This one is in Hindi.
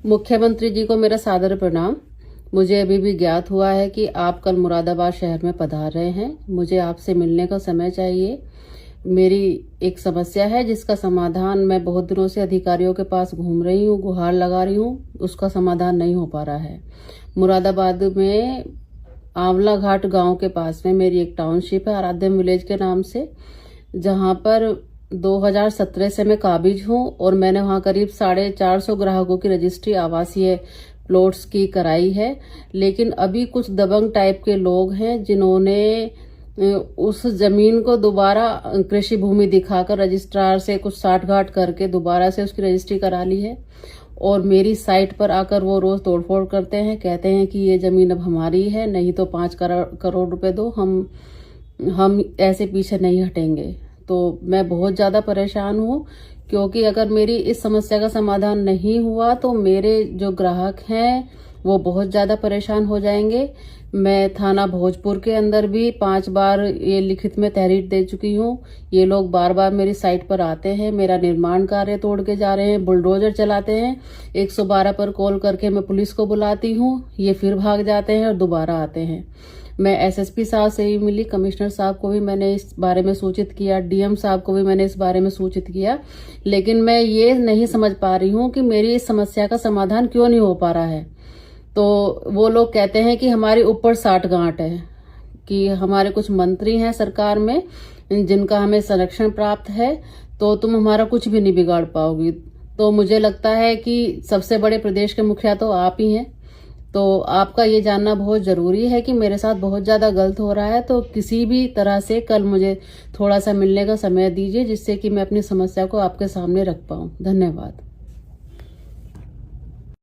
मुख्यमंत्री जी को मेरा सादर प्रणाम। मुझे अभी भी ज्ञात हुआ है कि आप कल मुरादाबाद शहर में पधार रहे हैं। मुझे आपसे मिलने का समय चाहिए। मेरी एक समस्या है जिसका समाधान मैं बहुत दिनों से अधिकारियों के पास घूम रही हूँ, गुहार लगा रही हूँ, उसका समाधान नहीं हो पा रहा है। मुरादाबाद में आंवला घाट गांव के पास में मेरी एक टाउनशिप है, आराध्यम विलेज के नाम से, जहां पर 2017 से मैं काबिज हूँ और मैंने वहाँ करीब 450 ग्राहकों की रजिस्ट्री आवासीय प्लॉट्स की कराई है। लेकिन अभी कुछ दबंग टाइप के लोग हैं जिन्होंने उस जमीन को दोबारा कृषि भूमि दिखाकर रजिस्ट्रार से कुछ साठगांठ करके दोबारा से उसकी रजिस्ट्री करा ली है और मेरी साइट पर आकर वो रोज तोड़फोड़ करते हैं। कहते हैं कि ये जमीन अब हमारी है, नहीं तो 5 करोड़ रुपए दो, हम ऐसे पीछे नहीं हटेंगे। तो मैं बहुत ज़्यादा परेशान हूँ, क्योंकि अगर मेरी इस समस्या का समाधान नहीं हुआ तो मेरे जो ग्राहक हैं वो बहुत ज़्यादा परेशान हो जाएंगे। मैं थाना भोजपुर के अंदर भी 5 बार ये लिखित में तहरीर दे चुकी हूँ। ये लोग बार बार मेरी साइट पर आते हैं, मेरा निर्माण कार्य तोड़ के जा रहे हैं, बुलडोजर चलाते हैं। 112 पर कॉल करके मैं पुलिस को बुलाती हूँ, ये फिर भाग जाते हैं और दोबारा आते हैं। मैं एसएसपी साहब से भी मिली, कमिश्नर साहब को भी मैंने इस बारे में सूचित किया, डीएम साहब को भी मैंने इस बारे में सूचित किया, लेकिन मैं ये नहीं समझ पा रही हूँ कि मेरी इस समस्या का समाधान क्यों नहीं हो पा रहा है। तो वो लोग कहते हैं कि हमारे ऊपर साठगांठ है, कि हमारे कुछ मंत्री हैं सरकार में जिनका हमें संरक्षण प्राप्त है, तो तुम हमारा कुछ भी नहीं बिगाड़ पाओगी। तो मुझे लगता है कि सबसे बड़े प्रदेश के मुखिया तो आप ही हैं, तो आपका ये जानना बहुत ज़रूरी है कि मेरे साथ बहुत ज़्यादा गलत हो रहा है। तो किसी भी तरह से कल मुझे थोड़ा सा मिलने का समय दीजिए, जिससे कि मैं अपनी समस्या को आपके सामने रख पाऊँ। धन्यवाद।